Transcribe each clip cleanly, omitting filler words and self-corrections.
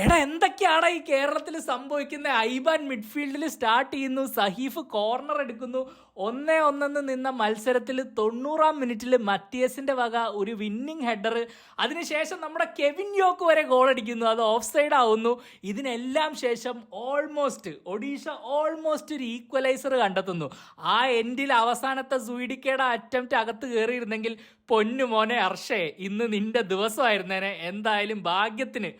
എടാ എന്തൊക്കെയാണ് ഈ കേരളത്തിൽ സംഭവിക്കുന്നത്? ഐബാൻ മിഡ്ഫീൽഡിൽ സ്റ്റാർട്ട് ചെയ്യുന്നു, സഹീഫ് കോർണർ എടുക്കുന്നു. 1-1 നിന്ന മത്സരത്തിൽ 90-ാം മിനിറ്റിൽ മറ്റിയസിന്റെ വക ഒരു വിന്നിംഗ് ഹെഡർ. അതിനുശേഷം നമ്മുടെ കെവിൻ യോക്ക് വരെ ഗോൾ അടിക്കുന്നു, അത് ഓഫ് സൈഡ് ആവുന്നു. ഇതിനെല്ലാം ശേഷം ഒഡീഷ ഓൾമോസ്റ്റ് ഒരു ഈക്വലൈസർ കണ്ടെത്തുന്നു. ആ എൻഡിൽ അവസാനത്തെ സൂയിഡിക്കയുടെ അറ്റംപ്റ്റ് അകത്ത് കയറിയിരുന്നെങ്കിൽ പൊന്നു മോനെ അർഷേ, ഇന്ന് നിന്റെ ദിവസമായിരുന്നേനെ. എന്തായാലും ഭാഗ്യത്തിന്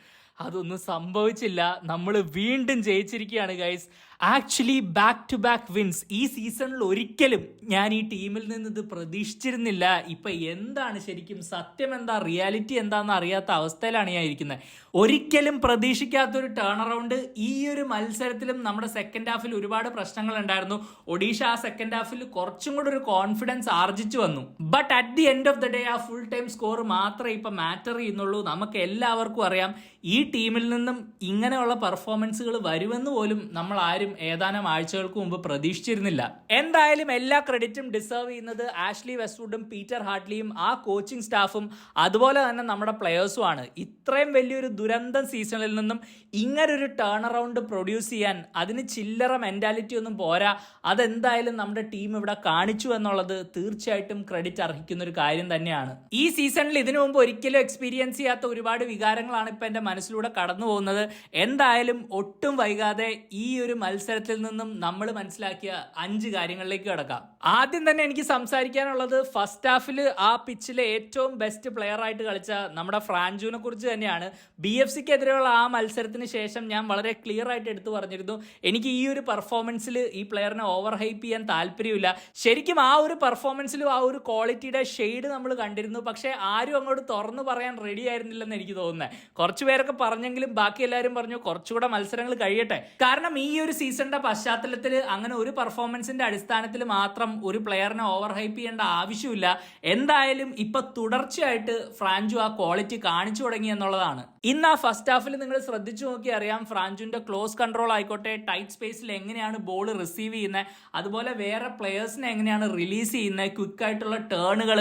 അതൊന്നും സംഭവിച്ചില്ല. നമ്മൾ വീണ്ടും ജയിച്ചിരിക്കുകയാണ് guys. Actually back to back wins. ഈ സീസണിൽ ഒരിക്കലും ഞാൻ ഈ ടീമിൽ നിന്ന് ഇത് പ്രതീക്ഷിച്ചിരുന്നില്ല. ഇപ്പൊ എന്താണ് ശരിക്കും സത്യം, എന്താ റിയാലിറ്റി എന്താണെന്ന് അറിയാത്ത അവസ്ഥയിലാണ് ഞാൻ ഇരിക്കുന്നത്. ഒരിക്കലും പ്രതീക്ഷിക്കാത്തൊരു ടേൺ അറൗണ്ട്. ഈ ഒരു മത്സരത്തിലും നമ്മുടെ സെക്കൻഡ് ഹാഫിൽ ഒരുപാട് പ്രശ്നങ്ങൾ ഉണ്ടായിരുന്നു. ഒഡീഷ ആ സെക്കൻഡ് ഹാഫിൽ കുറച്ചും കൂടെ ഒരു കോൺഫിഡൻസ് ആർജിച്ചു വന്നു. But at the end of the day ആ ഫുൾ ടൈം സ്കോർ മാത്രമേ ഇപ്പൊ മാറ്റർ ചെയ്യുന്നുള്ളൂ. നമുക്ക് എല്ലാവർക്കും അറിയാം ഈ ടീമിൽ നിന്നും ഇങ്ങനെയുള്ള പെർഫോമൻസുകൾ വരുമെന്ന് പോലും നമ്മൾ ആരും ഏതാനും ആഴ്ചകൾക്ക് മുമ്പ് പ്രതീക്ഷിച്ചിരുന്നില്ല. എന്തായാലും എല്ലാ ക്രെഡിറ്റും ഡിസേർവ് ചെയ്യുന്നത് ആഷ്ലി വെസ്റ്റ്വുഡും പീറ്റർ ഹാർട്ട്ലിയും ആ കോച്ചിങ് സ്റ്റാഫും അതുപോലെ തന്നെ നമ്മുടെ പ്ലെയേഴ്സും ആണ്. ഇത്രയും വലിയൊരു ദുരന്തം സീസണിൽ നിന്നും ഇങ്ങനൊരു ടേൺ അറൗണ്ട് പ്രൊഡ്യൂസ് ചെയ്യാൻ അതിന് ചില്ലറ മെന്റാലിറ്റി ഒന്നും പോരാ. അതെന്തായാലും നമ്മുടെ ടീം ഇവിടെ കാണിച്ചു എന്നുള്ളത് തീർച്ചയായിട്ടും ക്രെഡിറ്റ് അർഹിക്കുന്ന ഒരു കാര്യം തന്നെയാണ്. ഈ സീസണിൽ ഇതിനു മുമ്പ് ഒരിക്കലും എക്സ്പീരിയൻസ് ചെയ്യാത്ത ഒരുപാട് വികാരങ്ങളാണ് ഇപ്പൊ എന്റെ മനസ്സിലൂടെ കടന്നു പോകുന്നത്. എന്തായാലും ഒട്ടും വൈകാതെ ഈ ഒരു മത്സരത്തിൽ നിന്നും നമ്മൾ മനസ്സിലാക്കിയ 5 കാര്യങ്ങളിലേക്ക് കിടക്കാം. ആദ്യം തന്നെ എനിക്ക് സംസാരിക്കാനുള്ളത് ഫസ്റ്റ് ഹാഫിൽ ആ പിച്ചിലെ ഏറ്റവും ബെസ്റ്റ് പ്ലെയർ ആയിട്ട് കളിച്ച നമ്മുടെ ഫ്രാഞ്ചുവിനെ കുറിച്ച് തന്നെയാണ്. BFCക്ക് എതിരെയുള്ള ആ മത്സരത്തിന് ശേഷം ഞാൻ വളരെ ക്ലിയർ ആയിട്ട് എടുത്തു പറഞ്ഞിരുന്നു, എനിക്ക് ഈ ഒരു പെർഫോമൻസിൽ ഈ പ്ലെയറിനെ ഓവർ ഹൈപ്പ് ചെയ്യാൻ താല്പര്യമില്ല. ശരിക്കും ആ ഒരു പെർഫോമൻസിലും ആ ഒരു ക്വാളിറ്റിയുടെ ഷെയ്ഡ് നമ്മൾ കണ്ടിരുന്നു. പക്ഷേ ആരും അങ്ങോട്ട് തുറന്നു പറയാൻ റെഡി ആയിരുന്നില്ലെന്ന് എനിക്ക് തോന്നുന്നത്. കുറച്ചു പേരൊക്കെ പറഞ്ഞെങ്കിലും ബാക്കി എല്ലാവരും പറഞ്ഞു കുറച്ചുകൂടെ മത്സരങ്ങൾ കഴിയട്ടെ. കാരണം ഈ ഒരു സീസണിന്റെ പശ്ചാത്തലത്തിൽ അങ്ങനെ ഒരു പെർഫോമൻസിന്റെ അടിസ്ഥാനത്തിൽ മാത്രം ഒരു പ്ലെയറിനെ ഓവർ ഹൈപ്പ് ചെയ്യേണ്ട ആവശ്യമില്ല. എന്തായാലും ഇപ്പൊ തുടർച്ചയായിട്ട് ഫ്രാഞ്ചു ആ ക്വാളിറ്റി കാണിച്ചു തുടങ്ങി എന്നുള്ളതാണ്. ഇന്ന് ആ ഫസ്റ്റ് ഹാഫിൽ നിങ്ങൾ ശ്രദ്ധിച്ചു നോക്കി അറിയാം, ഫ്രാഞ്ചുവിന്റെ ക്ലോസ് കൺട്രോൾ ആയിക്കോട്ടെ, ടൈറ്റ് സ്പേസിൽ എങ്ങനെയാണ് ബോൾ റിസീവ് ചെയ്യുന്നത്, അതുപോലെ വേറെ പ്ലെയേഴ്സിനെ എങ്ങനെയാണ് റിലീസ് ചെയ്യുന്നത്, ക്വിക്ക് ആയിട്ടുള്ള ടേണുകൾ,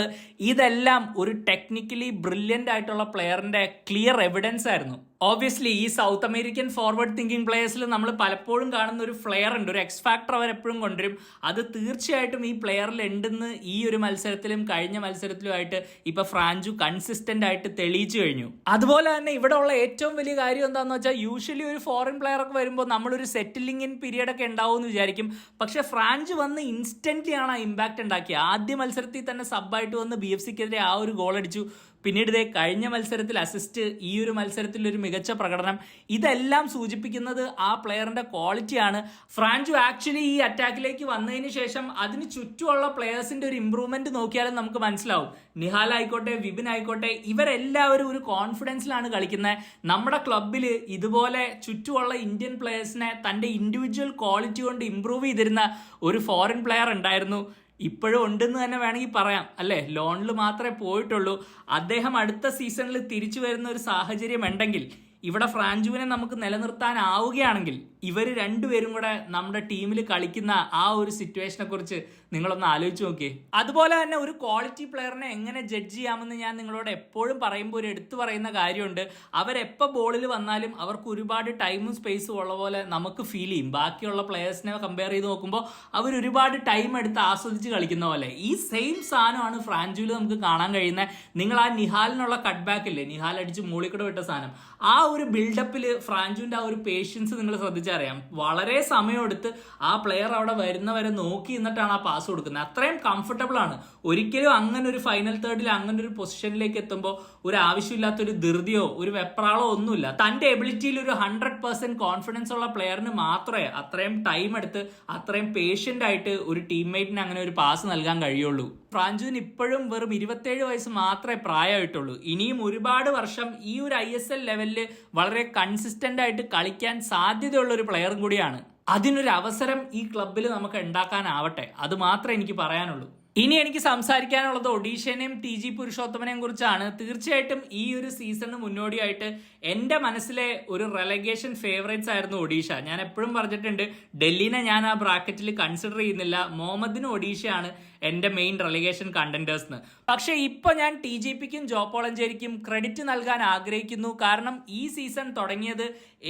ഇതെല്ലാം ഒരു ടെക്നിക്കലി ബ്രില്യൻ്റ് ആയിട്ടുള്ള പ്ലെയറിന്റെ ക്ലിയർ എവിഡൻസ് ആയിരുന്നു. ഓബ്വിയസ്ലി ഈ സൗത്ത് അമേരിക്കൻ ഫോർവേഡ് തിങ്കിങ് പ്ലേയേഴ്സിൽ നമ്മൾ പലപ്പോഴും കാണുന്ന ഒരു ഫ്ലെയർ ഉണ്ട്, ഒരു എക്സ് ഫാക്ടർ അവർ എപ്പോഴും കൊണ്ടുവരും. അത് തീർച്ചയായിട്ടും ഈ പ്ലെയറിൽ ഉണ്ടെന്ന് ഈ ഒരു മത്സരത്തിലും കഴിഞ്ഞ മത്സരത്തിലുമായിട്ട് ഇപ്പൊ ഫ്രാഞ്ചു കൺസിസ്റ്റന്റ് ആയിട്ട് തെളിയിച്ചു കഴിഞ്ഞു. അതുപോലെ തന്നെ ഇവിടെ ഉള്ള ഏറ്റവും വലിയ കാര്യം എന്താണെന്ന് വെച്ചാൽ, യൂഷ്വലി ഒരു ഫോറിൻ പ്ലെയർ ഒക്കെ വരുമ്പോൾ നമ്മളൊരു സെറ്റിലിംഗ് ഇൻ പീരിയഡ് ഒക്കെ ഉണ്ടാവും എന്ന് വിചാരിക്കും. പക്ഷെ ഫ്രാഞ്ച് വന്ന് ഇൻസ്റ്റന്റ്ലി ആണ് ആ ഇമ്പാക്ട് ഉണ്ടാക്കിയത്. ആദ്യ മത്സരത്തിൽ തന്നെ സബ്ബായിട്ട് വന്ന് BFCക്കെതിരെ ആ ഒരു ഗോൾ അടിച്ചു. പിന്നീട് ഇതേ കഴിഞ്ഞ മത്സരത്തിൽ അസിസ്റ്റ്, ഈ ഒരു മത്സരത്തിൽ ഒരു മികച്ച പ്രകടനം, ഇതെല്ലാം സൂചിപ്പിക്കുന്നത് ആ പ്ലെയറിന്റെ ക്വാളിറ്റിയാണ്. ഫ്രാഞ്ചു ആക്ച്വലി ഈ അറ്റാക്കിലേക്ക് വന്നതിന് ശേഷം അതിന് ചുറ്റുമുള്ള പ്ലെയേഴ്സിന്റെ ഒരു ഇമ്പ്രൂവ്മെന്റ് നോക്കിയാലും നമുക്ക് മനസ്സിലാവും. നിഹാൽ ആയിക്കോട്ടെ, വിപിൻ ആയിക്കോട്ടെ, ഇവരെല്ലാവരും ഒരു കോൺഫിഡൻസിലാണ് കളിക്കുന്നത്. നമ്മുടെ ക്ലബിൽ ഇതുപോലെ ചുറ്റുമുള്ള ഇന്ത്യൻ പ്ലെയേഴ്സിനെ തന്റെ ഇൻഡിവിജ്വൽ ക്വാളിറ്റി കൊണ്ട് ഇമ്പ്രൂവ് ചെയ്തിരുന്ന ഒരു ഫോറിൻ പ്ലെയർ ഉണ്ടായിരുന്നു. ഇപ്പോഴും ഉണ്ടെന്ന് തന്നെ വേണമെങ്കിൽ പറയാം അല്ലേ. ലോണിൽ മാത്രമേ പോയിട്ടുള്ളൂ. അദ്ദേഹം അടുത്ത സീസണിൽ തിരിച്ചു വരുന്ന ഒരു സാഹചര്യം ഉണ്ടെങ്കിൽ, ഇവിടെ ഫ്രാഞ്ചുവിനെ നമുക്ക് നിലനിർത്താനാവുകയാണെങ്കിൽ, ഇവർ രണ്ടുപേരും കൂടെ നമ്മുടെ ടീമിൽ കളിക്കുന്ന ആ ഒരു സിറ്റുവേഷനെ കുറിച്ച് നിങ്ങളൊന്ന് ആലോചിച്ച് നോക്കിയേ. അതുപോലെ തന്നെ ഒരു ക്വാളിറ്റി പ്ലെയറിനെ എങ്ങനെ ജഡ്ജ് ചെയ്യാമെന്ന് ഞാൻ നിങ്ങളോട് എപ്പോഴും പറയുമ്പോൾ ഒരു എടുത്തു പറയുന്ന കാര്യമുണ്ട്. അവരെപ്പോൾ ബോളിൽ വന്നാലും അവർക്ക് ഒരുപാട് ടൈമും സ്പേസും ഉള്ള പോലെ നമുക്ക് ഫീൽ ചെയ്യും. ബാക്കിയുള്ള പ്ലെയേഴ്സിനെ കമ്പയർ ചെയ്ത് നോക്കുമ്പോൾ അവർ ഒരുപാട് ടൈം എടുത്ത് ആസ്വദിച്ച് കളിക്കുന്ന പോലെ. ഈ സെയിം സാധനമാണ് ഫ്രാഞ്ചുവിൽ നമുക്ക് കാണാൻ കഴിയുന്നത്. നിങ്ങൾ ആ നിഹാലിനുള്ള കട്ട് ബാക്ക് ഇല്ലേ, നിഹാൽ അടിച്ച് മൂളിക്കൂടെ വിട്ട സാധനം, ആ ഒരു ബിൽഡപ്പിൽ ഫ്രാഞ്ചുവിന്റെ ആ ഒരു പേഷ്യൻസ് നിങ്ങൾ ശ്രദ്ധിച്ചറിയാം. വളരെ സമയമെടുത്ത് ആ പ്ലെയർ അവിടെ വരുന്നവരെ നോക്കി നിന്നിട്ടാണ് ആ പാസ് കൊടുക്കുന്നത്. അത്രയും കംഫർട്ടബിൾ ആണ്. ഒരിക്കലും അങ്ങനെ ഒരു ഫൈനൽ തേർഡിൽ അങ്ങനെ ഒരു പൊസിഷനിലേക്ക് എത്തുമ്പോൾ ഒരു ആവശ്യമില്ലാത്തൊരു ധൃതിയോ ഒരു വെപ്രാളോ ഒന്നുമില്ല. തന്റെ എബിലിറ്റിയിൽ ഒരു 100% കോൺഫിഡൻസ് ഉള്ള പ്ലെയറിന് മാത്രമേ അത്രയും ടൈം എടുത്ത് അത്രയും പേഷ്യന്റ് ആയിട്ട് ഒരു ടീംമേറ്റിന് അങ്ങനെ ഒരു പാസ് നൽകാൻ കഴിയുള്ളൂ. ഫ്രാഞ്ചുവിന് ഇപ്പോഴും വെറും 27 വയസ്സ് മാത്രമേ പ്രായമായിട്ടുള്ളൂ. ഇനിയും ഒരുപാട് വർഷം ഈ ഒരു ISL ലെവലിൽ വളരെ കൺസിസ്റ്റന്റ് ആയിട്ട് കളിക്കാൻ സാധ്യതയുള്ള ഒരു പ്ലെയറും കൂടിയാണ്. അതിനൊരു അവസരം ഈ ക്ലബിൽ നമുക്ക് ഉണ്ടാക്കാനാവട്ടെ, അത് മാത്രമേ എനിക്ക് പറയാനുള്ളൂ. ഇനി എനിക്ക് സംസാരിക്കാനുള്ളത് ഒഡീഷനെയും TG പുരുഷോത്തമനെയും കുറിച്ചാണ്. തീർച്ചയായിട്ടും ഈ ഒരു സീസണിന് മുന്നോടിയായിട്ട് എൻ്റെ മനസ്സിലെ ഒരു റെലഗേഷൻ ഫേവറേറ്റ്സ് ആയിരുന്നു ഒഡീഷ. ഞാൻ എപ്പോഴും പറഞ്ഞിട്ടുണ്ട്, ഡൽഹിനെ ഞാൻ ആ ബ്രാക്കറ്റിൽ കൺസിഡർ ചെയ്യുന്നില്ല. മുഹമ്മദിന് ഒഡീഷയാണ് എൻ്റെ മെയിൻ റെലിഗേഷൻ കണ്ടന്റേഴ്സ്. പക്ഷേ ഇപ്പൊ ഞാൻ TGPക്കും ജോ പോളഞ്ചേരിക്കും ക്രെഡിറ്റ് നൽകാൻ ആഗ്രഹിക്കുന്നു. കാരണം ഈ സീസൺ തുടങ്ങിയത്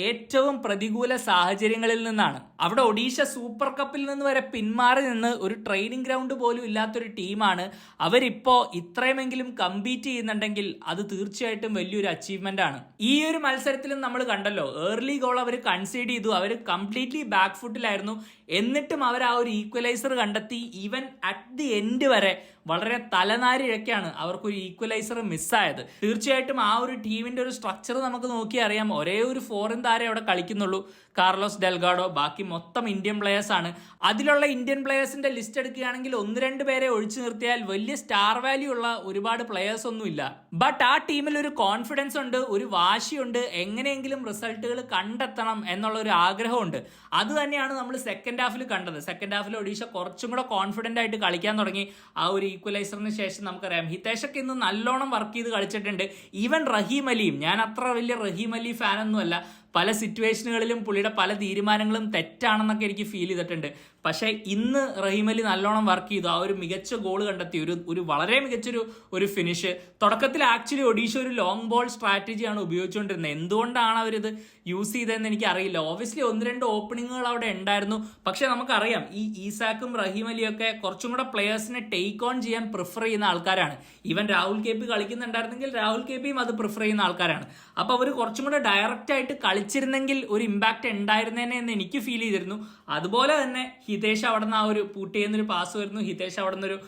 ഏറ്റവും പ്രതികൂല സാഹചര്യങ്ങളിൽ നിന്നാണ്. അവിടെ ഒഡീഷ സൂപ്പർ കപ്പിൽ നിന്ന് വരെ പിന്മാറി നിന്ന് ഒരു ട്രെയിനിങ് ഗ്രൗണ്ട് പോലും ഇല്ലാത്തൊരു ടീമാണ്. അവരിപ്പോ ഇത്രയുമെങ്കിലും കമ്പീറ്റ് ചെയ്യുന്നുണ്ടെങ്കിൽ അത് തീർച്ചയായിട്ടും വലിയൊരു അച്ചീവ്മെന്റ് ആണ്. ഈ ഒരു മത്സരത്തിലും നമ്മൾ കണ്ടല്ലോ, ഏർലി ഗോൾ അവർ കൺസീഡ് ചെയ്തു. അവർ കംപ്ലീറ്റ്ലി ബാക്ക് ഫുട്ടിലായിരുന്നു. എന്നിട്ടും അവർ ആ ഒരു ഈക്വലൈസർ കണ്ടെത്തി. ഈവൻ അറ്റ് ദി എൻഡ് വരെ വളരെ തലനാരിഴക്കാണ് അവർക്കൊരു ഈക്വലൈസർ മിസ്സായത്. തീർച്ചയായിട്ടും ആ ഒരു ടീമിന്റെ ഒരു സ്ട്രക്ചർ നമുക്ക് നോക്കി അറിയാം. ഒരേ ഒരു ഫോറിൻ താരം അവിടെ കളിക്കുന്നുള്ളൂ, കാർലോസ് ഡെൽഗാഡോ. ബാക്കി മൊത്തം ഇന്ത്യൻ പ്ലേയേഴ്സ് ആണ്. അതിലുള്ള ഇന്ത്യൻ പ്ലേയേഴ്സിന്റെ ലിസ്റ്റ് എടുക്കുകയാണെങ്കിൽ 1-2 പേരെ ഒഴിച്ചു നിർത്തിയാൽ വലിയ സ്റ്റാർ വാല്യൂ ഉള്ള ഒരുപാട് പ്ലേയേഴ്സ് ഒന്നുമില്ല. ബട്ട് ആ ടീമിൽ ഒരു കോൺഫിഡൻസ് ഉണ്ട്, ഒരു വാശിയുണ്ട്, എങ്ങനെയെങ്കിലും റിസൾട്ടുകൾ കണ്ടെത്തണം എന്നുള്ള ഒരു ആഗ്രഹമുണ്ട്. അത് തന്നെയാണ് നമ്മൾ സെക്കൻഡ് ഹാഫിൽ കണ്ടത്. സെക്കൻഡ് ഹാഫിൽ ഒഡീഷ കുറച്ചും കൂടെ കോൺഫിഡന്റ് ആയിട്ട് കളിക്കാൻ തുടങ്ങി. ആ ഒരു ഈക്വലൈസറിന് ശേഷം നമുക്കറിയാം ഹിതേഷൊക്കെ ഇന്ന് നല്ലോണം വർക്ക് ചെയ്ത് കളിച്ചിട്ടുണ്ട്. ഈവൻ റഹീം അലിയും, ഞാൻ അത്ര വലിയ റഹീം അലി ഫാനൊന്നുമല്ല, പല സിറ്റുവേഷനുകളിലും പുള്ളിയുടെ പല തീരുമാനങ്ങളും തെറ്റാണെന്നൊക്കെ എനിക്ക് ഫീൽ ചെയ്തിട്ടുണ്ട്. പക്ഷേ ഇന്ന് റഹീം അലി നല്ലോണം വർക്ക് ചെയ്തു. ആ ഒരു മികച്ച ഗോൾ കണ്ടെത്തി, ഒരു വളരെ മികച്ചൊരു ഫിനിഷ്. തുടക്കത്തിൽ ആക്ച്വലി ഒഡീഷ ഒരു ലോങ് ബോൾ സ്ട്രാറ്റജിയാണ് ഉപയോഗിച്ചുകൊണ്ടിരുന്നത്. എന്തുകൊണ്ടാണ് അവരിത് യൂസ് ചെയ്തതെന്ന് എനിക്ക് അറിയില്ല. ഓബിയസ്ലി 1-2 ഓപ്പണിങ്ങുകൾ അവിടെ ഉണ്ടായിരുന്നു. പക്ഷെ നമുക്കറിയാം ഈ ഈസാക്കും റഹീം അലിയും ഒക്കെ കുറച്ചും കൂടെ പ്ലെയേഴ്സിനെ ടേക്ക് ഓൺ ചെയ്യാൻ പ്രിഫർ ചെയ്യുന്ന ആൾക്കാരാണ്. ഈവൻ രാഹുൽ KP കളിക്കുന്നുണ്ടായിരുന്നെങ്കിൽ രാഹുൽ KPയും അത് പ്രിഫർ ചെയ്യുന്ന ആൾക്കാരാണ്. അപ്പൊ അവർ കുറച്ചും കൂടെ ഡയറക്റ്റ് ആയിട്ട് കളിച്ചിരുന്നെങ്കിൽ ഒരു ഇമ്പാക്ട് ഉണ്ടായിരുന്നേനെ എന്ന് എനിക്ക് ഫീൽ ചെയ്തിരുന്നു. അതുപോലെ തന്നെ ഹിതേഷ് അവിടെ നിന്ന് ആ ഒരു പൂട്ട് ചെയ്യുന്നൊരു പാസ് വരുന്നു, ഹിതേഷ് അവിടെ നിന്ന്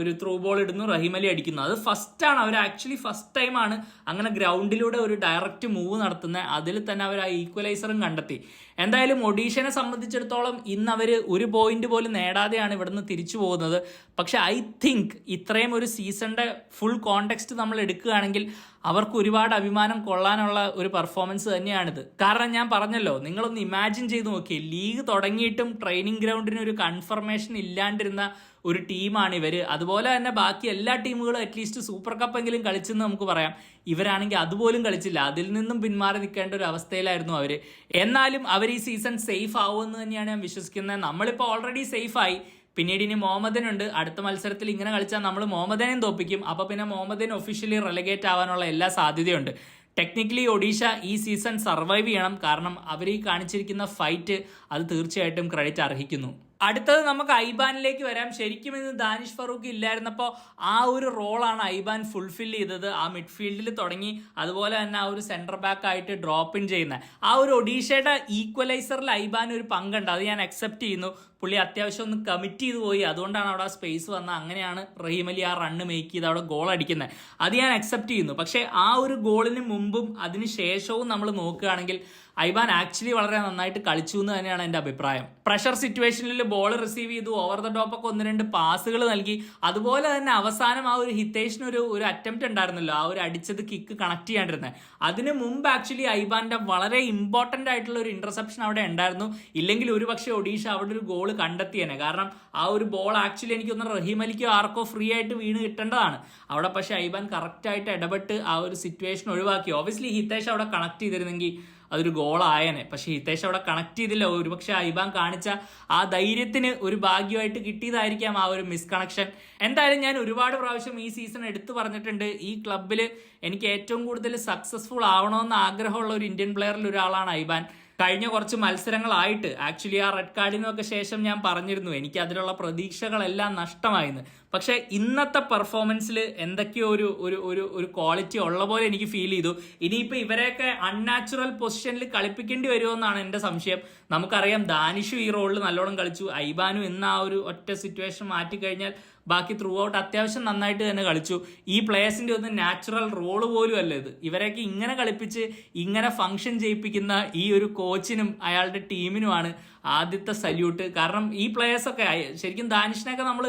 ഒരു ത്രൂ ബോൾ ഇടുന്നു, റഹീം അലി അടിക്കുന്നു. അത് ഫസ്റ്റ് ആണ്, അവർ ആക്ച്വലി ഫസ്റ്റ് ടൈമാണ് അങ്ങനെ ഗ്രൗണ്ടിലൂടെ ഒരു ഡയറക്റ്റ് മൂവ് നടത്തുന്നത്. അതിൽ തന്നെ അവർ ആ ഈക്വലൈസറും കണ്ടെത്തി. എന്തായാലും ഒഡീഷനെ സംബന്ധിച്ചിടത്തോളം ഇന്ന് അവർ ഒരു പോയിന്റ് പോലും നേടാതെയാണ് ഇവിടുന്ന് തിരിച്ചു പോകുന്നത്. പക്ഷെ ഐ തിങ്ക് ഇത്രയും ഒരു സീസണിന്റെ ഫുൾ കോണ്ടെക്സ്റ്റ് നമ്മൾ എടുക്കുകയാണെങ്കിൽ അവർക്ക് ഒരുപാട് അഭിമാനം കൊള്ളാനുള്ള ഒരു പെർഫോമൻസ് തന്നെയാണിത്. കാരണം ഞാൻ പറഞ്ഞല്ലോ, നിങ്ങളൊന്ന് ഇമാജിൻ ചെയ്ത് നോക്കി, ലീഗ് തുടങ്ങിയിട്ടും ട്രെയിനിങ് ഗ്രൗണ്ടിന് ഒരു കൺഫർമേഷൻ ഇല്ലാണ്ടിരുന്ന ഒരു ടീമാണ് ഇവർ. അതുപോലെ തന്നെ ബാക്കി എല്ലാ ടീമുകളും അറ്റ്ലീസ്റ്റ് സൂപ്പർ കപ്പ് എങ്കിലും കളിച്ചെന്ന് നമുക്ക് പറയാം. ഇവരാണെങ്കിൽ അതുപോലും കളിച്ചില്ല. അതിൽ നിന്നും പിന്മാറി നിൽക്കേണ്ട ഒരു അവസ്ഥയിലായിരുന്നു അവർ. എന്നാലും അവർ ഈ സീസൺ സേഫ് ആവുമെന്ന് തന്നെയാണ് ഞാൻ വിശ്വസിക്കുന്നത്. നമ്മളിപ്പോൾ ഓൾറെഡി സേഫായി. പിന്നീട് ഇനി മോഹമ്മദനുണ്ട്. അടുത്ത മത്സരത്തിൽ ഇങ്ങനെ കളിച്ചാൽ നമ്മൾ മോഹമ്മദനെയും തോപ്പിക്കും. അപ്പോൾ പിന്നെ മോഹമ്മദൻ ഒഫീഷ്യലി റെലഗേറ്റ് ആവാനുള്ള എല്ലാ സാധ്യതയുണ്ട്. ടെക്നിക്കലി ഒഡീഷ ഈ സീസൺ സർവൈവ് ചെയ്യണം. കാരണം അവർ ഈ കാണിച്ചിരിക്കുന്ന ഫൈറ്റ് അത് തീർച്ചയായിട്ടും ക്രെഡിറ്റ് അർഹിക്കുന്നു. അടുത്തത് നമുക്ക് ഐബാനിലേക്ക് വരാം. ശരിക്കും ഇന്ന് ദാനിഷ് ഫറൂഖ് ഇല്ലായിരുന്നപ്പോൾ ആ ഒരു റോളാണ് ഐബാൻ ഫുൾഫിൽ ചെയ്തത്. ആ മിഡ്ഫീൽഡിൽ തുടങ്ങി, അതുപോലെ തന്നെ ആ ഒരു സെന്റർ ബാക്ക് ആയിട്ട് ഡ്രോപ്പ് ഇൻ ചെയ്യുന്ന ആ ഒരു ഒഡീഷയുടെ ഈക്വലൈസറിൽ ഐബാൻ ഒരു പങ്കുണ്ട്. അത് ഞാൻ അക്സെപ്റ്റ് ചെയ്യുന്നു. പുള്ളി അത്യാവശ്യം ഒന്ന് കമ്മിറ്റ് ചെയ്ത് പോയി, അതുകൊണ്ടാണ് അവിടെ സ്പേസ് വന്നത്. അങ്ങനെയാണ് റഹീം അലി ആ റണ്ണ് മേക്ക് ചെയ്ത് അവിടെ ഗോൾ അടിക്കുന്നത്. അത് ഞാൻ അക്സെപ്റ്റ് ചെയ്യുന്നു. പക്ഷേ ആ ഒരു ഗോളിന് മുമ്പും അതിന് ശേഷവും നമ്മൾ നോക്കുകയാണെങ്കിൽ ഐബാൻ ആക്ച്വലി വളരെ നന്നായിട്ട് കളിച്ചു എന്ന് തന്നെയാണ് എൻ്റെ അഭിപ്രായം. പ്രഷർ സിറ്റുവേഷനിൽ ബോൾ റിസീവ് ചെയ്തു, ഓവർ ദ ടോപ്പ് ഒക്കെ 1-2 പാസുകൾ നൽകി. അതുപോലെ തന്നെ അവസാനം ആ ഒരു ഹിതേഷിന് ഒരു അറ്റംപ്റ്റ് ഉണ്ടായിരുന്നല്ലോ, ആ ഒരു അടിച്ചത് കിക്ക് കണക്ട് ചെയ്യാണ്ടിരുന്നത്. അതിന് മുമ്പ് ആക്ച്വലി ഐബാന്റെ വളരെ ഇമ്പോർട്ടന്റ് ആയിട്ടുള്ള ഒരു ഇന്റർസെപ്ഷൻ അവിടെ ഉണ്ടായിരുന്നു. ഇല്ലെങ്കിൽ ഒരുപക്ഷെ ഒഡീഷ അവിടെ ഒരു ഗോൾ കണ്ടെത്തിയേനെ. കാരണം ആ ഒരു ബോൾ ആക്ച്വലി എനിക്ക് തോന്നുന്നു റഹീം അലിക്കോ ആർക്കോ ഫ്രീ ആയിട്ട് വീണ് കിട്ടേണ്ടതാണ് അവിടെ. പക്ഷെ ഐബാൻ കറക്റ്റ് ആയിട്ട് ഇടപെട്ട് ആ ഒരു സിറ്റുവേഷൻ ഒഴിവാക്കി. ഓബിയസ്ലി ഹിതേഷ് അവിടെ കണക്ട് ചെയ്തിരുന്നെങ്കിൽ അതൊരു ഗോളായനെ. പക്ഷെ ഹിതേഷ് അവിടെ കണക്ട് ചെയ്തില്ല. ഒരുപക്ഷെ ഐബാൻ കാണിച്ച ആ ധൈര്യത്തിന് ഒരു ഭാഗ്യമായിട്ട് കിട്ടിയതായിരിക്കാം ആ ഒരു മിസ് കണക്ഷൻ. എന്തായാലും ഞാൻ ഒരുപാട് പ്രാവശ്യം ഈ സീസൺ എടുത്തു പറഞ്ഞിട്ടുണ്ട്, ഈ ക്ലബിൽ എനിക്ക് ഏറ്റവും കൂടുതൽ സക്സസ്ഫുൾ ആവണമെന്ന് ആഗ്രഹമുള്ള ഒരു ഇന്ത്യൻ പ്ലെയറിൽ ഒരാളാണ് ഐബാൻ. കഴിഞ്ഞ കുറച്ച് മത്സരങ്ങളായിട്ട് ആക്ച്വലി ആ റെഡ് കാർഡിനൊക്കെ ശേഷം ഞാൻ പറഞ്ഞിരുന്നു എനിക്ക് അതിലുള്ള പ്രതീക്ഷകളെല്ലാം നഷ്ടമായെന്ന്. പക്ഷെ ഇന്നത്തെ പെർഫോമൻസിൽ എന്തൊക്കെയോ ഒരു ക്വാളിറ്റി ഉള്ള പോലെ എനിക്ക് ഫീൽ ചെയ്തു. ഇനിയിപ്പോൾ ഇവരെയൊക്കെ അൺനാച്ചുറൽ പൊസിഷനിൽ കളിപ്പിക്കേണ്ടി വരുമെന്നാണ് എൻ്റെ സംശയം. നമുക്കറിയാം ദാനിഷും ഈ റോളിൽ നല്ലോണം കളിച്ചു. ഐബാനും ഇന്ന് ആ ഒരു ഒറ്റ സിറ്റുവേഷൻ മാറ്റിക്കഴിഞ്ഞാൽ ബാക്കി ത്രൂ ഔട്ട് അത്യാവശ്യം നന്നായിട്ട് തന്നെ കളിച്ചു. ഈ പ്ലേയേഴ്സിന്റെ ഒന്നും നാച്ചുറൽ റോള് പോലും അല്ല ഇത്. ഇവരെയൊക്കെ ഇങ്ങനെ കളിപ്പിച്ച് ഇങ്ങനെ ഫംഗ്ഷൻ ചെയ്യിപ്പിക്കുന്ന ഈ ഒരു കോച്ചിനും അയാളുടെ ടീമിനുമാണ് ആദ്യത്തെ സല്യൂട്ട്. കാരണം ഈ പ്ലേയേഴ്സൊക്കെ ശരിക്കും ദാനിഷിനെയൊക്കെ നമ്മൾ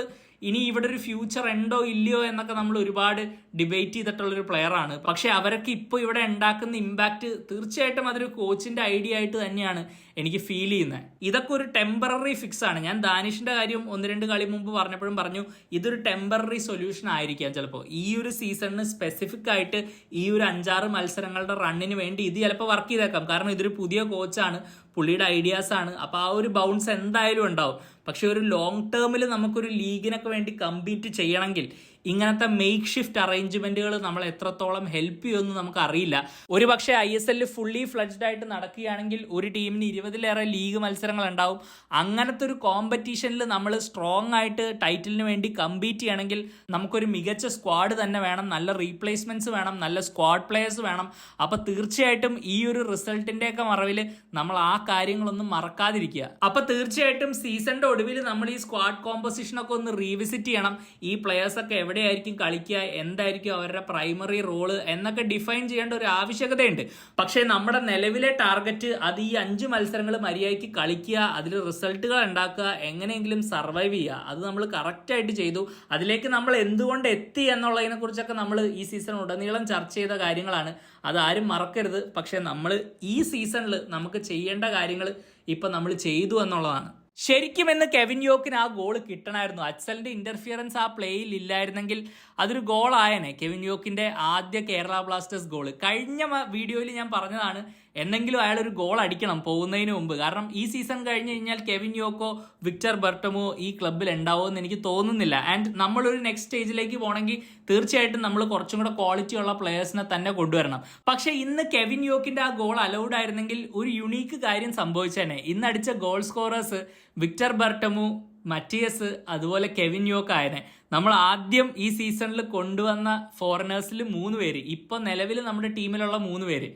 ഇനി ഇവിടെ ഒരു ഫ്യൂച്ചർ ഉണ്ടോ ഇല്ലയോ എന്നൊക്കെ നമ്മൾ ഒരുപാട് ഡിബേറ്റ് ചെയ്തിട്ടുള്ളൊരു പ്ലെയറാണ്. പക്ഷെ അവരൊക്കെ ഇപ്പോൾ ഇവിടെ ഉണ്ടാക്കുന്ന ഇമ്പാക്റ്റ് തീർച്ചയായിട്ടും അതൊരു കോച്ചിന്റെ ഐഡിയ ആയിട്ട് തന്നെയാണ് എനിക്ക് ഫീൽ ചെയ്യുന്നത്. ഇതൊക്കെ ഒരു ടെമ്പററി ഫിക്സ് ആണ്. ഞാൻ ദാനിഷിന്റെ കാര്യം 1-2 കളി മുമ്പ് പറഞ്ഞപ്പോഴും പറഞ്ഞു ഇതൊരു ടെമ്പററി സൊല്യൂഷൻ ആയിരിക്കാം ചിലപ്പോൾ. ഈ ഒരു സീസണിന് സ്പെസിഫിക് ആയിട്ട് ഈ ഒരു 5-6 മത്സരങ്ങളുടെ റണ്ണിന് വേണ്ടി ഇത് ചിലപ്പോൾ വർക്ക് ചെയ്തേക്കാം. കാരണം ഇതൊരു പുതിയ കോച്ചാണ്, പുള്ളിയുടെ ഐഡിയാസ് ആണ്. അപ്പോൾ ആ ഒരു ബൗൺസ് എന്തായാലും ഉണ്ടാവും. പക്ഷെ ഒരു ലോങ് ടേമിൽ നമുക്കൊരു ലീഗിനൊക്കെ വേണ്ടി കമ്പീറ്റ് ചെയ്യണമെങ്കിൽ ഇങ്ങനത്തെ മേക്ക് ഷിഫ്റ്റ് അറേഞ്ച്മെന്റുകൾ നമ്മൾ എത്രത്തോളം ഹെൽപ്പ് ചെയ്യുമെന്ന് നമുക്ക് അറിയില്ല. ഒരു പക്ഷേ ISL ഫുള്ളി ഫ്ലഡ്ജ്ഡ് ആയിട്ട് നടക്കുകയാണെങ്കിൽ ഒരു ടീമിന് 20-ലേറെ ലീഗ് മത്സരങ്ങൾ ഉണ്ടാവും. അങ്ങനത്തെ ഒരു കോമ്പറ്റീഷനിൽ നമ്മൾ സ്ട്രോങ് ആയിട്ട് ടൈറ്റിലിന് വേണ്ടി കമ്പീറ്റ് ചെയ്യണമെങ്കിൽ നമുക്കൊരു മികച്ച സ്ക്വാഡ് തന്നെ വേണം, നല്ല റീപ്ലേസ്മെന്റ്സ് വേണം, നല്ല സ്ക്വാഡ് പ്ലേയേഴ്സ് വേണം. അപ്പോൾ തീർച്ചയായിട്ടും ഈ ഒരു റിസൾട്ടിൻ്റെയൊക്കെ മറവിൽ നമ്മൾ ആ കാര്യങ്ങളൊന്നും മറക്കാതിരിക്കുക. അപ്പോൾ തീർച്ചയായിട്ടും സീസണിൻ്റെ ഒടുവിൽ നമ്മൾ ഈ സ്ക്വാഡ് കോമ്പോസിഷനൊക്കെ ഒന്ന് റീവിസിറ്റ് ചെയ്യണം. ഈ പ്ലേയേഴ്സൊക്കെ എവിടെയായിരിക്കും കളിക്കുക, എന്തായിരിക്കും അവരുടെ പ്രൈമറി റോള് എന്നൊക്കെ ഡിഫൈൻ ചെയ്യേണ്ട ഒരു ആവശ്യകതയുണ്ട്. പക്ഷേ നമ്മുടെ നിലവിലെ ടാർഗറ്റ് അത് ഈ 5 മത്സരങ്ങൾ മര്യാദയ്ക്ക് കളിക്കുക, അതിൽ റിസൾട്ടുകൾ ഉണ്ടാക്കുക, എങ്ങനെയെങ്കിലും സർവൈവ് ചെയ്യുക. അത് നമ്മൾ കറക്റ്റായിട്ട് ചെയ്തു. അതിലേക്ക് നമ്മൾ എന്തുകൊണ്ട് എത്തി എന്നുള്ളതിനെ കുറിച്ചൊക്കെ നമ്മൾ ഈ സീസൺ ഉടനീളം ചർച്ച ചെയ്ത കാര്യങ്ങളാണ്. അതാരും മറക്കരുത്. പക്ഷേ നമ്മൾ ഈ സീസണിൽ നമുക്ക് ചെയ്യേണ്ട കാര്യങ്ങൾ ഇപ്പം നമ്മൾ ചെയ്തു എന്നുള്ളതാണ്. ശരിക്കും ഇന്ന് കെവിൻ യോക്കിന് ആ ഗോൾ കിട്ടണമായിരുന്നു. അച്സലിന്റെ ഇന്റർഫിയറൻസ് ആ പ്ലേയിൽ ഇല്ലായിരുന്നെങ്കിൽ അതൊരു ഗോൾ ആയനെ. കെവിൻ യോക്കിന്റെ ആദ്യ കേരള ബ്ലാസ്റ്റേഴ്സ് ഗോൾ കഴിഞ്ഞ വീഡിയോയിൽ ഞാൻ പറഞ്ഞതാണ്, എന്തെങ്കിലും അയാളൊരു ഗോൾ അടിക്കണം പോകുന്നതിന് മുമ്പ്. കാരണം ഈ സീസൺ കഴിഞ്ഞ് കഴിഞ്ഞാൽ കെവിൻ യോക്കോ, വിക്ടർ ബർട്ടമോ ഈ ക്ലബ്ബിൽ ഉണ്ടാവുമെന്ന് എനിക്ക് തോന്നുന്നില്ല. ആൻഡ് നമ്മളൊരു നെക്സ്റ്റ് സ്റ്റേജിലേക്ക് പോകണമെങ്കിൽ തീർച്ചയായിട്ടും നമ്മൾ കുറച്ചും കൂടെ ക്വാളിറ്റി ഉള്ള പ്ലേയേഴ്സിനെ തന്നെ കൊണ്ടുവരണം. പക്ഷേ ഇന്ന് കെവിൻ യോക്കിന്റെ ആ ഗോൾ അലൗഡ് ആയിരുന്നെങ്കിൽ ഒരു യുണീക്ക് കാര്യം സംഭവിച്ചേനെ. ഇന്ന് അടിച്ച ഗോൾ സ്കോറേഴ്സ് വിക്ടർ ബർട്ടമു, മറ്റിയസ്, അതുപോലെ കെവിൻ യോക്ക് ആയനെ. നമ്മൾ ആദ്യം ഈ സീസണിൽ കൊണ്ടുവന്ന ഫോറിനേഴ്സിൽ 3 പേര്, ഇപ്പൊ നിലവിൽ നമ്മുടെ ടീമിലുള്ള 3 പേര്,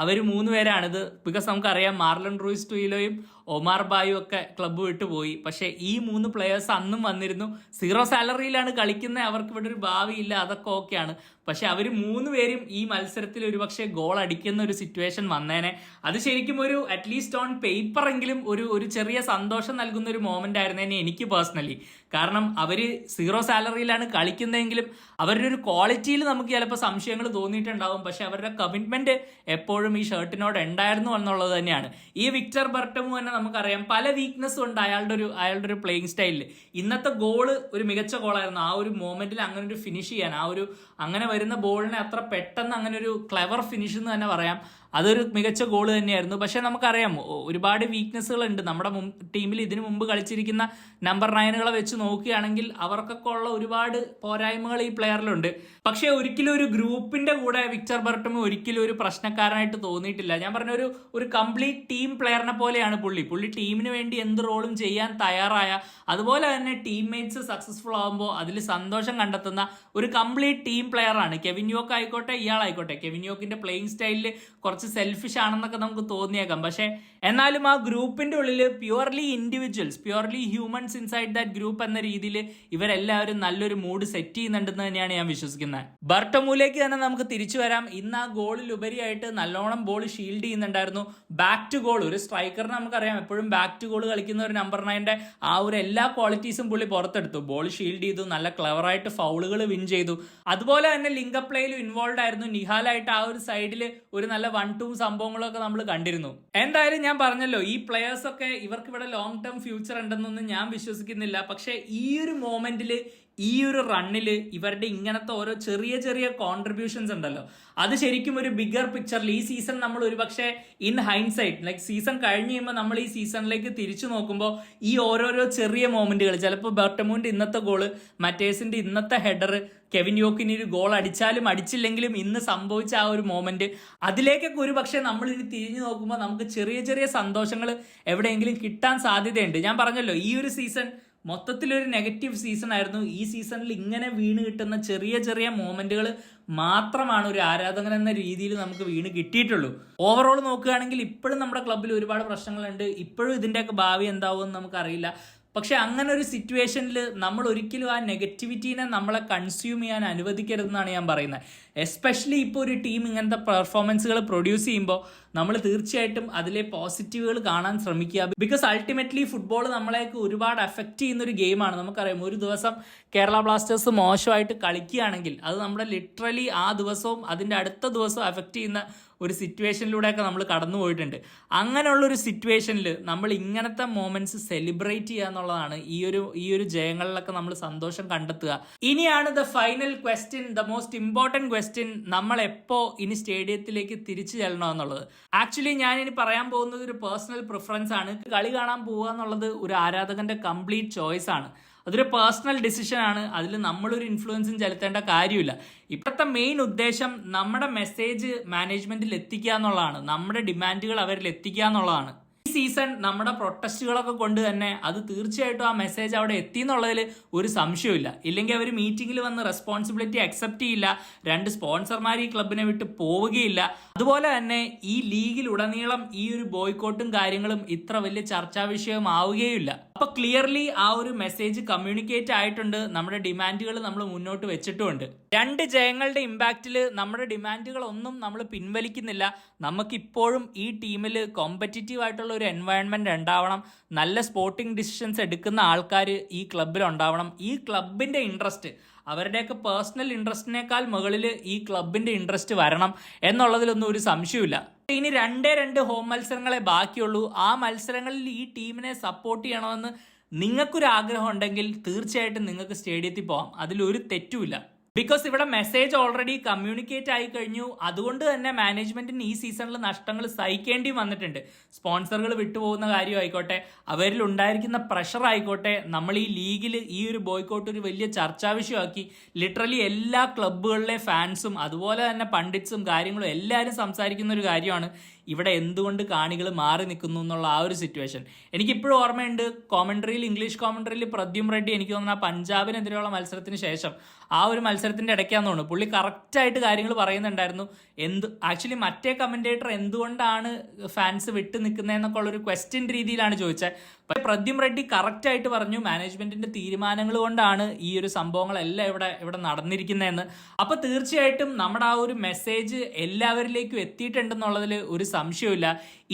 അവർ 3 പേരാണിത്. ബിക്കോസ് നമുക്കറിയാം മാർലൺ റൂയിസ് ടൂയിലോയും ഒമാർ ബായും ഒക്കെ ക്ലബ്ബ് വിട്ടുപോയി. പക്ഷേ ഈ 3 പ്ലെയേഴ്സ് അന്നും വന്നിരുന്നു. 0 സാലറിയിലാണ് കളിക്കുന്നത്, അവർക്ക് ഇവിടെ ഒരു ഭാവിയില്ല, അതൊക്കെ ഓക്കെയാണ്. പക്ഷെ അവർ 3 പേരും ഈ മത്സരത്തിൽ ഒരുപക്ഷെ ഗോൾ അടിക്കുന്ന ഒരു സിറ്റുവേഷൻ വന്നേനെ. അത് ശരിക്കും ഒരു അറ്റ്ലീസ്റ്റ് ഓൺ പേപ്പർ എങ്കിലും ഒരു ചെറിയ സന്തോഷം നൽകുന്ന ഒരു മൊമെന്റ് ആയിരുന്നേനെ എനിക്ക് പേഴ്സണലി. കാരണം അവർ 0 സാലറിയിലാണ് കളിക്കുന്നതെങ്കിലും അവരുടെ ഒരു ക്വാളിറ്റിയിൽ നമുക്ക് ചിലപ്പോൾ സംശയങ്ങൾ തോന്നിയിട്ടുണ്ടാവും. പക്ഷെ അവരുടെ കമ്മിറ്റ്മെന്റ് എപ്പോഴും ഈ ഷർട്ടിനോട് ഉണ്ടായിരുന്നു എന്നുള്ളത് തന്നെയാണ്. ഈ വിക്ടർ ബർട്ടമു തന്നെ നമുക്കറിയാം പല വീക്ക്നെസ്സും ഉണ്ട് അയാളുടെ ഒരു പ്ലേയിങ് സ്റ്റൈലിൽ. ഇന്നത്തെ ഗോള് ഒരു മികച്ച ഗോളായിരുന്നു. ആ ഒരു മൊമെന്റിൽ അങ്ങനെ ഒരു ഫിനിഷ് ചെയ്യാൻ, അങ്ങനെ വരുന്ന ബോളിനെ അത്ര പെട്ടെന്ന് അങ്ങനെ ഒരു ക്ലെവർ ഫിനിഷ് എന്ന് തന്നെ പറയാം, അതൊരു മികച്ച ഗോൾ തന്നെയായിരുന്നു. പക്ഷെ നമുക്കറിയാം ഒരുപാട് വീക്ക്നെസ്സുകൾ ഉണ്ട്. നമ്മുടെ ടീമിൽ ഇതിനു മുമ്പ് കളിച്ചിരിക്കുന്ന നമ്പർ 9 വെച്ച് നോക്കുകയാണെങ്കിൽ അവർക്കൊക്കെ ഉള്ള ഒരുപാട് പോരായ്മകൾ ഈ പ്ലെയറിലുണ്ട്. പക്ഷെ ഒരിക്കലും ഒരു ഗ്രൂപ്പിന്റെ കൂടെ വിക്ടർ ബർട്ടമു ഒരിക്കലും ഒരു പ്രശ്നക്കാരനായിട്ട് തോന്നിയിട്ടില്ല. ഞാൻ പറഞ്ഞ ഒരു കംപ്ലീറ്റ് ടീം പ്ലെയറിനെ പോലെയാണ് പുള്ളി ടീമിന് വേണ്ടി എന്ത് റോളും ചെയ്യാൻ തയ്യാറായ, അതുപോലെ തന്നെ ടീംമേറ്റ്സ് സക്സസ്ഫുൾ ആകുമ്പോൾ അതിൽ സന്തോഷം കണ്ടെത്തുന്ന ഒരു കംപ്ലീറ്റ് ടീം പ്ലെയർ ആണ്. കെവിൻ യോക്ക് ആയിക്കോട്ടെ, ഇയാളായിക്കോട്ടെ. കെവിൻ യോക്കിന്റെ പ്ലേയിങ് സ്റ്റൈലിൽ കുറച്ച് സെൽഫിഷ് ആണെന്നൊക്കെ നമുക്ക് തോന്നിയേക്കാം. പക്ഷെ എന്നാലും ആ ഗ്രൂപ്പിന്റെ ഉള്ളിൽ purely individuals, purely humans inside that group എന്ന രീതിയിൽ ഇവരെല്ലാവരും നല്ലൊരു മൂഡ് സെറ്റ് ചെയ്യുന്നുണ്ടെന്ന് തന്നെയാണ് ഞാൻ വിശ്വസിക്കുന്നത്. ബർട്ടമൂലേക്ക് തന്നെ നമുക്ക് തിരിച്ചു വരാം. ഇന്ന് ആ ഗോളിൽ ഉപരിയായിട്ട് നല്ലോണം ബോൾ ഷീൽഡ് ചെയ്യുന്നുണ്ടായിരുന്നു. ബാക്ക് ടു ഗോൾ, ഒരു സ്ട്രൈക്കറിന് നമുക്കറിയാം എപ്പോഴും ബാക്ക് ടു ഗോൾ കളിക്കുന്ന ഒരു നമ്പർ 9 ആ ഒരു എല്ലാ ക്വാളിറ്റീസും പുള്ളി പുറത്തെടുത്തു. ബോൾ ഷീൽഡ് ചെയ്തു, നല്ല ക്ലവറായിട്ട് ഫൗളുകൾ വിൻ ചെയ്തു. അതുപോലെ തന്നെ ലിങ്ക് അപ്പ് പ്ലേയിലും ഇൻവോൾവ് ആയിരുന്നു. നിഹാലായിട്ട് ആ ഒരു സൈഡിൽ ഒരു നല്ല 1-2 സംഭവങ്ങളൊക്കെ നമ്മൾ കണ്ടിരുന്നു. എന്തായാലും ഞാൻ പറഞ്ഞല്ലോ, ഈ പ്ലെയേഴ്സ് ഒക്കെ ഇവർക്ക് ഇവിടെ ലോങ് ടേം ഫ്യൂച്ചർ ഉണ്ടെന്നൊന്നും ഞാൻ വിശ്വസിക്കുന്നില്ല. പക്ഷെ ഈ ഒരു മൊമെന്റിൽ, ഈ ഒരു റണ്ണിൽ ഇവരുടെ ഇങ്ങനത്തെ ഓരോ ചെറിയ കോൺട്രിബ്യൂഷൻസ് ഉണ്ടല്ലോ, അത് ശരിക്കും ഒരു ബിഗർ പിക്ചറിൽ ഈ സീസൺ നമ്മൾ ഒരുപക്ഷെ ഇൻ ഹൈൻസൈറ്റ് ലൈക്ക് സീസൺ കഴിഞ്ഞ് കഴിയുമ്പോൾ നമ്മൾ ഈ സീസണിലേക്ക് തിരിച്ചു നോക്കുമ്പോൾ ഈ ഓരോരോ ചെറിയ മൊമെന്റുകൾ, ചിലപ്പോൾ ബർട്ടമൂന്റെ ഇന്നത്തെ ഗോള്, മറ്റേസിന്റെ ഇന്നത്തെ ഹെഡർ, കെവിൻ യോക്കിന് ഒരു ഗോൾ അടിച്ചാലും അടിച്ചില്ലെങ്കിലും ഇന്ന് സംഭവിച്ച ആ ഒരു മൊമെന്റ്, അതിലേക്കൊക്കെ ഒരു പക്ഷേ നമ്മൾ ഇനി തിരിഞ്ഞു നോക്കുമ്പോൾ നമുക്ക് ചെറിയ സന്തോഷങ്ങൾ എവിടെയെങ്കിലും കിട്ടാൻ സാധ്യതയുണ്ട്. ഞാൻ പറഞ്ഞല്ലോ, ഈ ഒരു സീസൺ മൊത്തത്തിലൊരു നെഗറ്റീവ് സീസൺ ആയിരുന്നു. ഈ സീസണിൽ ഇങ്ങനെ വീണ് കിട്ടുന്ന ചെറിയ മൊമെന്റുകൾ മാത്രമാണ് ഒരു ആരാധകൻ എന്ന രീതിയിൽ നമുക്ക് വീണ് കിട്ടിയിട്ടുള്ളൂ. ഓവറോൾ നോക്കുകയാണെങ്കിൽ ഇപ്പോഴും നമ്മുടെ ക്ലബ്ബിൽ ഒരുപാട് പ്രശ്നങ്ങളുണ്ട്. ഇപ്പോഴും ഇതിൻ്റെയൊക്കെ ഭാവി എന്താവുമെന്ന് നമുക്കറിയില്ല. പക്ഷെ അങ്ങനെ ഒരു സിറ്റുവേഷനിൽ നമ്മൾ ഒരിക്കലും ആ നെഗറ്റിവിറ്റീനെ നമ്മളെ കൺസ്യൂം ചെയ്യാൻ അനുവദിക്കരുതെന്നാണ് ഞാൻ പറയുന്നത്. എസ്പെഷ്യലി ഇപ്പോൾ ഒരു ടീം ഇങ്ങനത്തെ പെർഫോമൻസുകൾ പ്രൊഡ്യൂസ് ചെയ്യുമ്പോൾ നമ്മൾ തീർച്ചയായിട്ടും അതിലെ പോസിറ്റീവുകൾ കാണാൻ ശ്രമിക്കുക. ബിക്കോസ് അൾട്ടിമേറ്റ്ലി ഫുട്ബോൾ നമ്മളെയൊക്കെ ഒരുപാട് അഫക്റ്റ് ചെയ്യുന്ന ഒരു ഗെയിമാണ്. നമുക്കറിയാം, ഒരു ദിവസം കേരള ബ്ലാസ്റ്റേഴ്സ് മോശമായിട്ട് കളിക്കുകയാണെങ്കിൽ അത് നമ്മുടെ ലിറ്ററലി ആ ദിവസവും അതിൻ്റെ അടുത്ത ദിവസവും അഫക്റ്റ് ചെയ്യുന്ന ഒരു സിറ്റുവേഷനിലൂടെയൊക്കെ നമ്മൾ കടന്നു പോയിട്ടുണ്ട്. അങ്ങനെയുള്ളൊരു സിറ്റുവേഷനിൽ നമ്മൾ ഇങ്ങനത്തെ മൊമെന്റ്സ് സെലിബ്രേറ്റ് ചെയ്യുക എന്നുള്ളതാണ് ഈ ഒരു ജയങ്ങളിലൊക്കെ നമ്മൾ സന്തോഷം കണ്ടെത്തുക. ഇനിയാണ് the final question, the most important question, നമ്മൾ എപ്പോൾ ഇനി സ്റ്റേഡിയത്തിലേക്ക് തിരിച്ചു ചെല്ലണം എന്നുള്ളത്. ആക്ച്വലി ഞാൻ ഇനി പറയാൻ പോകുന്നത് ഒരു പേഴ്സണൽ പ്രിഫറൻസ് ആണ്. കളി കാണാൻ പോവുക എന്നുള്ളത് ഒരു ആരാധകന്റെ കംപ്ലീറ്റ് ചോയ്സ് ആണ്. അതൊരു പേഴ്സണൽ ഡിസിഷൻ ആണ്. അതിൽ നമ്മളൊരു ഇൻഫ്ലുവൻസും ചെലുത്തേണ്ട കാര്യമില്ല. ഇപ്പോഴത്തെ മെയിൻ ഉദ്ദേശം നമ്മുടെ മെസ്സേജ് മാനേജ്മെന്റിൽ എത്തിക്കുക എന്നുള്ളതാണ്, നമ്മുടെ ഡിമാൻഡുകൾ അവരിൽ എത്തിക്കുക എന്നുള്ളതാണ്. ഈ സീസൺ നമ്മുടെ പ്രൊട്ടസ്റ്റുകളൊക്കെ കൊണ്ട് തന്നെ അത് തീർച്ചയായിട്ടും ആ മെസ്സേജ് അവിടെ എത്തി എന്നുള്ളതിൽ ഒരു സംശയമില്ല. ഇല്ലെങ്കിൽ അവർ മീറ്റിംഗിൽ വന്ന് റെസ്പോൺസിബിലിറ്റി അക്സെപ്റ്റ് ചെയ്യില്ല, 2 സ്പോൺസർമാർ ഈ ക്ലബിനെ വിട്ട് പോവുകയില്ല. അതുപോലെ തന്നെ ഈ ലീഗിലുടനീളം ഈ ഒരു ബോയ്ക്കോട്ടും കാര്യങ്ങളും ഇത്ര വലിയ ചർച്ചാ വിഷയമാവുകയില്ല. അപ്പൊ ക്ലിയർലി ആ ഒരു മെസ്സേജ് കമ്മ്യൂണിക്കേറ്റ് ആയിട്ടുണ്ട്, നമ്മുടെ ഡിമാൻഡുകൾ നമ്മൾ മുന്നോട്ട് വെച്ചിട്ടുമുണ്ട്. 2 ജയങ്ങളുടെ ഇമ്പാക്റ്റിൽ നമ്മുടെ ഡിമാൻഡുകളൊന്നും നമ്മൾ പിൻവലിക്കുന്നില്ല. നമുക്കിപ്പോഴും ഈ ടീമിൽ കോമ്പറ്റീറ്റീവ് ആയിട്ടുള്ള ഒരു എൻവയൺമെന്റ് ഉണ്ടാവണം, നല്ല സ്പോർട്ടിംഗ് ഡിസിഷൻസ് എടുക്കുന്ന ആൾക്കാർ ഈ ക്ലബിൽ ഉണ്ടാവണം. ഈ ക്ലബിന്റെ ഇൻട്രസ്റ്റ്, അവരുടെയൊക്കെ പേഴ്സണൽ ഇൻട്രസ്റ്റിനേക്കാൾ മുകളിൽ ഈ ക്ലബിന്റെ ഇൻട്രസ്റ്റ് വരണം എന്നുള്ളതിലൊന്നും ഒരു സംശയമില്ല. ഇനി 2 ഹോം മത്സരങ്ങളെ ബാക്കിയുള്ളൂ. ആ മത്സരങ്ങളിൽ ഈ ടീമിനെ സപ്പോർട്ട് ചെയ്യണമെന്ന് നിങ്ങൾക്കൊരു ആഗ്രഹം ഉണ്ടെങ്കിൽ തീർച്ചയായിട്ടും നിങ്ങൾക്ക് സ്റ്റേഡിയത്തിൽ പോകാം, അതിലൊരു തെറ്റുമില്ല. ബിക്കോസ് ഇവിടെ മെസ്സേജ് ഓൾറെഡി കമ്മ്യൂണിക്കേറ്റ് ആയി കഴിഞ്ഞു. അതുകൊണ്ട് തന്നെ മാനേജ്മെന്റിന് ഈ സീസണിൽ നഷ്ടങ്ങൾ സഹിക്കേണ്ടി വന്നിട്ടുണ്ട്. സ്പോൺസറുകൾ വിട്ടുപോകുന്ന കാര്യമായിക്കോട്ടെ, അവരിൽ ഉണ്ടായിരിക്കുന്ന പ്രഷർ ആയിക്കോട്ടെ, നമ്മൾ ഈ ലീഗിൽ ഈ ഒരു ബോയ്ക്കോട്ട് ഒരു വലിയ ചർച്ചാ വിഷയമാക്കി. ലിറ്ററലി എല്ലാ ക്ലബ്ബുകളിലെ ഫാൻസും അതുപോലെ തന്നെ പണ്ഡിറ്റ്സും കാര്യങ്ങളും എല്ലാവരും സംസാരിക്കുന്ന ഒരു കാര്യമാണ് ഇവിടെ എന്തുകൊണ്ട് കാണികൾ മാറി നിൽക്കുന്നു എന്നുള്ള ആ ഒരു സിറ്റുവേഷൻ. എനിക്കിപ്പോഴും ഓർമ്മയുണ്ട്, കോമൻട്രിയിൽ, ഇംഗ്ലീഷ് കോമൻട്രിയിൽ പ്രദ്യും റെഡ്ഡി, എനിക്ക് തോന്നുന്നു ആ പഞ്ചാബിനെതിരെയുള്ള മത്സരത്തിന് ശേഷം ആ ഒരു മത്സരത്തിന്റെ ഇടയ്ക്കാന്ന് തോന്നുന്നു, പുള്ളി കറക്റ്റായിട്ട് കാര്യങ്ങൾ പറയുന്നുണ്ടായിരുന്നു. ആക്ച്വലി മറ്റേ കമന്റേറ്റർ എന്തുകൊണ്ടാണ് ഫാൻസ് വിട്ടു നിൽക്കുന്നതെന്നൊക്കെ ഉള്ളൊരു ക്വസ്റ്റ്യൻ രീതിയിലാണ് ചോദിച്ചത്. പക്ഷേ പ്രദ്യും റെഡ്ഡി കറക്റ്റായിട്ട് പറഞ്ഞു, മാനേജ്മെന്റിന്റെ തീരുമാനങ്ങൾ കൊണ്ടാണ് ഈ ഒരു സംഭവങ്ങളെല്ലാം ഇവിടെ നടന്നിരിക്കുന്നതെന്ന്. അപ്പൊ തീർച്ചയായിട്ടും നമ്മുടെ ആ ഒരു മെസ്സേജ് എല്ലാവരിലേക്കും എത്തിയിട്ടുണ്ടെന്നുള്ളതിൽ ഒരു സംശയമില്ല.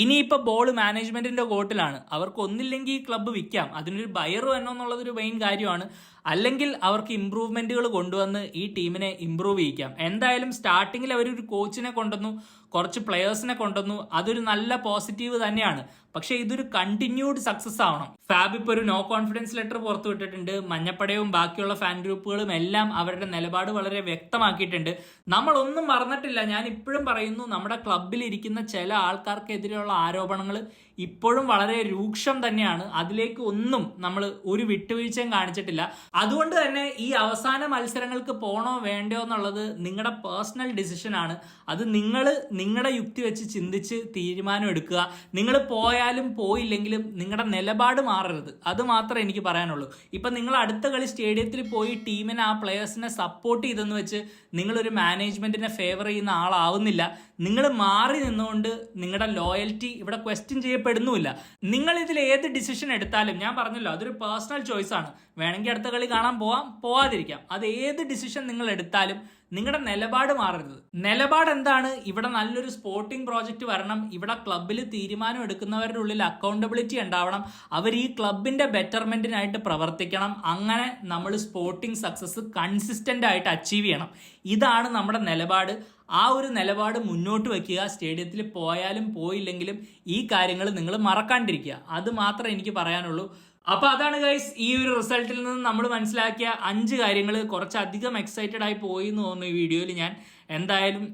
ഇനിയിപ്പോൾ ബോൾ മാനേജ്മെന്റിന്റെ കോർട്ടിലാണ്. അവർക്ക് ഒന്നില്ലെങ്കിൽ ഈ ക്ലബ്ബ് വിൽക്കാം, അതിനൊരു ബയർ വന്നോ എന്നുള്ളതൊരു മെയിൻ കാര്യമാണ്. അല്ലെങ്കിൽ അവർക്ക് ഇമ്പ്രൂവ്മെന്റുകൾ കൊണ്ടുവന്ന് ഈ ടീമിനെ ഇമ്പ്രൂവ് ചെയ്യിക്കാം. എന്തായാലും സ്റ്റാർട്ടിങ്ങിൽ അവരൊരു കോച്ചിനെ കൊണ്ടുവന്നു, കുറച്ച് പ്ലെയേഴ്സിനെ കൊണ്ടുവന്നു, അതൊരു നല്ല പോസിറ്റീവ് തന്നെയാണ്. പക്ഷേ ഇതൊരു കണ്ടിന്യൂഡ് സക്സസ് ആവണം. ഫാബ് ഇപ്പോൾ ഒരു നോ കോൺഫിഡൻസ് ലെറ്റർ പുറത്തു വിട്ടിട്ടുണ്ട്. മഞ്ഞപ്പടയും ബാക്കിയുള്ള ഫാൻ ഗ്രൂപ്പുകളും എല്ലാം അവരുടെ നിലപാട് വളരെ വ്യക്തമാക്കിയിട്ടുണ്ട്. നമ്മളൊന്നും മറന്നിട്ടില്ല. ഞാൻ ഇപ്പോഴും പറയുന്നു, നമ്മുടെ ക്ലബിൽ ഇരിക്കുന്ന ചില ആൾക്കാർക്കെതിരെയുള്ള ആരോപണങ്ങൾ ഇപ്പോഴും വളരെ രൂക്ഷം തന്നെയാണ്. അതിലേക്ക് ഒന്നും നമ്മൾ ഒരു വിട്ടുവീഴ്ചയും കാണിച്ചിട്ടില്ല. അതുകൊണ്ട് തന്നെ ഈ അവസാന മത്സരങ്ങൾക്ക് പോണോ വേണ്ടയോ എന്നുള്ളത് നിങ്ങളുടെ പേഴ്സണൽ ഡിസിഷനാണ്. അത് നിങ്ങളുടെ യുക്തി വെച്ച് ചിന്തിച്ച് തീരുമാനം എടുക്കുക. നിങ്ങൾ പോയാലും പോയില്ലെങ്കിലും നിങ്ങളുടെ നിലപാട് മാറരുത്, അത് മാത്രമേ എനിക്ക് പറയാനുള്ളൂ. ഇപ്പം നിങ്ങൾ അടുത്ത കളി സ്റ്റേഡിയത്തിൽ പോയി ടീമിനെ, ആ പ്ലെയേഴ്സിനെ സപ്പോർട്ട് ചെയ്തെന്ന് വെച്ച് നിങ്ങളൊരു മാനേജ്മെന്റിനെ ഫേവർ ചെയ്യുന്ന ആളാവുന്നില്ല. നിങ്ങൾ മാറി നിന്നുകൊണ്ട് നിങ്ങളുടെ ലോയൽറ്റി ഇവിടെ ക്വസ്റ്റ്യൻ ചെയ്യപ്പെടുന്നുമില്ല. നിങ്ങൾ ഇതിൽ ഏത് ഡിസിഷൻ എടുത്താലും, ഞാൻ പറഞ്ഞല്ലോ, അതൊരു പേഴ്സണൽ ചോയ്സ് ആണ്. വേണമെങ്കിൽ അടുത്ത കളി കാണാൻ പോവാം, പോവാതിരിക്കാം. അത് ഏത് ഡിസിഷൻ നിങ്ങൾ എടുത്താലും നിങ്ങളുടെ നിലപാട് മാറരുത്. നിലപാട് എന്താണ്? ഇവിടെ നല്ലൊരു സ്പോർട്ടിംഗ് പ്രോജക്റ്റ് വരണം, ഇവിടെ ക്ലബിൽ തീരുമാനം എടുക്കുന്നവരുടെ ഉള്ളിൽ അക്കൗണ്ടബിലിറ്റി ഉണ്ടാവണം, അവർ ഈ ക്ലബിന്റെ ബെറ്റർമെന്റിനായിട്ട് പ്രവർത്തിക്കണം. അങ്ങനെ നമ്മൾ സ്പോർട്ടിംഗ് സക്സസ് കൺസിസ്റ്റന്റ് ആയിട്ട് അച്ചീവ് ചെയ്യണം. ഇതാണ് നമ്മുടെ നിലപാട്. ആ ഒരു നിലപാട് മുന്നോട്ട് വയ്ക്കുക. സ്റ്റേഡിയത്തിൽ പോയാലും പോയില്ലെങ്കിലും ഈ കാര്യങ്ങൾ നിങ്ങൾ മറക്കാണ്ടിരിക്കുക. അത് മാത്രമേ എനിക്ക് പറയാനുള്ളൂ. അപ്പൊ അതാണ് ഗൈസ്, ഈ ഒരു റിസൾട്ടിൽ നിന്ന് നമ്മൾ മനസ്സിലാക്കിയ 5 കാര്യങ്ങൾ. കുറച്ചധികം എക്സൈറ്റഡ് ആയി പോയി എന്ന് തോന്നുന്നു ഈ വീഡിയോയിൽ ഞാൻ. എന്തായാലും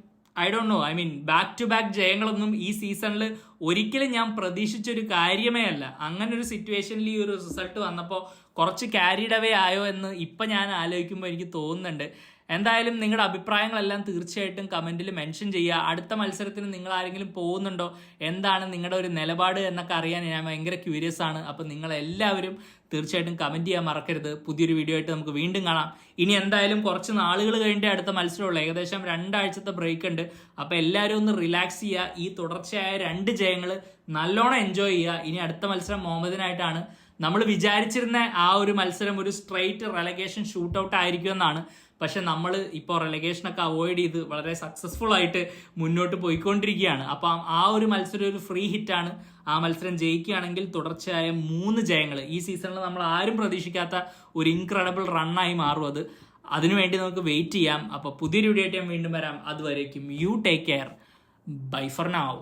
I don't know, back to back ജയങ്ങളൊന്നും ഈ സീസണിൽ ഒരിക്കലും ഞാൻ പ്രതീക്ഷിച്ചൊരു കാര്യമേ അല്ല. അങ്ങനെ ഒരു സിറ്റുവേഷനിൽ ഈ ഒരു റിസൾട്ട് വന്നപ്പോൾ കുറച്ച് ക്യാരിഡ് അവേ ആയോ എന്ന് ഇപ്പം ഞാൻ ആലോചിക്കുമ്പോൾ എനിക്ക് തോന്നുന്നുണ്ട്. എന്തായാലും നിങ്ങളുടെ അഭിപ്രായങ്ങളെല്ലാം തീർച്ചയായിട്ടും കമൻറ്റിൽ മെൻഷൻ ചെയ്യുക. അടുത്ത മത്സരത്തിന് നിങ്ങൾ ആരെങ്കിലും പോകുന്നുണ്ടോ, എന്താണ് നിങ്ങളുടെ ഒരു നിലപാട് എന്നൊക്കെ അറിയാൻ ഞാൻ ഭയങ്കര ക്യൂരിയസ് ആണ്. അപ്പോൾ നിങ്ങളെല്ലാവരും തീർച്ചയായിട്ടും കമൻറ്റ് ചെയ്യാൻ മറക്കരുത്. പുതിയൊരു വീഡിയോ ആയിട്ട് നമുക്ക് വീണ്ടും കാണാം. ഇനി എന്തായാലും കുറച്ച് നാളുകൾ കഴിഞ്ഞിട്ട് അടുത്ത മത്സരമുള്ളൂ. ഏകദേശം 2 ആഴ്ചത്തെ ബ്രേക്ക് ഉണ്ട്. അപ്പോൾ എല്ലാവരും ഒന്ന് റിലാക്സ് ചെയ്യുക. ഈ തുടർച്ചയായ 2 ജയങ്ങൾ നല്ലോണം എൻജോയ് ചെയ്യുക. ഇനി അടുത്ത മത്സരം മുഹമ്മദിനായിട്ടാണ്. നമ്മൾ വിചാരിച്ചിരുന്ന ആ ഒരു മത്സരം ഒരു സ്ട്രെയിറ്റ് റെലഗേഷൻ ഷൂട്ട് ഔട്ട് ആയിരിക്കുമെന്നാണ്. പക്ഷെ നമ്മൾ ഇപ്പോൾ റെലഗേഷനൊക്കെ അവോയ്ഡ് ചെയ്ത് വളരെ സക്സസ്ഫുൾ ആയിട്ട് മുന്നോട്ട് പോയിക്കൊണ്ടിരിക്കുകയാണ്. അപ്പം ആ ഒരു മത്സരം ഒരു ഫ്രീ ഹിറ്റാണ്. ആ മത്സരം ജയിക്കുകയാണെങ്കിൽ തുടർച്ചയായ 3 ജയങ്ങൾ ഈ സീസണിൽ നമ്മൾ ആരും പ്രതീക്ഷിക്കാത്ത ഒരു ഇൻക്രെഡിബിൾ റണ്ണായി മാറും അത്. അതിനുവേണ്ടി നമുക്ക് വെയിറ്റ് ചെയ്യാം. അപ്പോൾ പുതിയൊരു വീഡിയോ ആയിട്ട് ഞാൻ വീണ്ടും വരാം. അതുവരേക്കും you take care. Bye for now.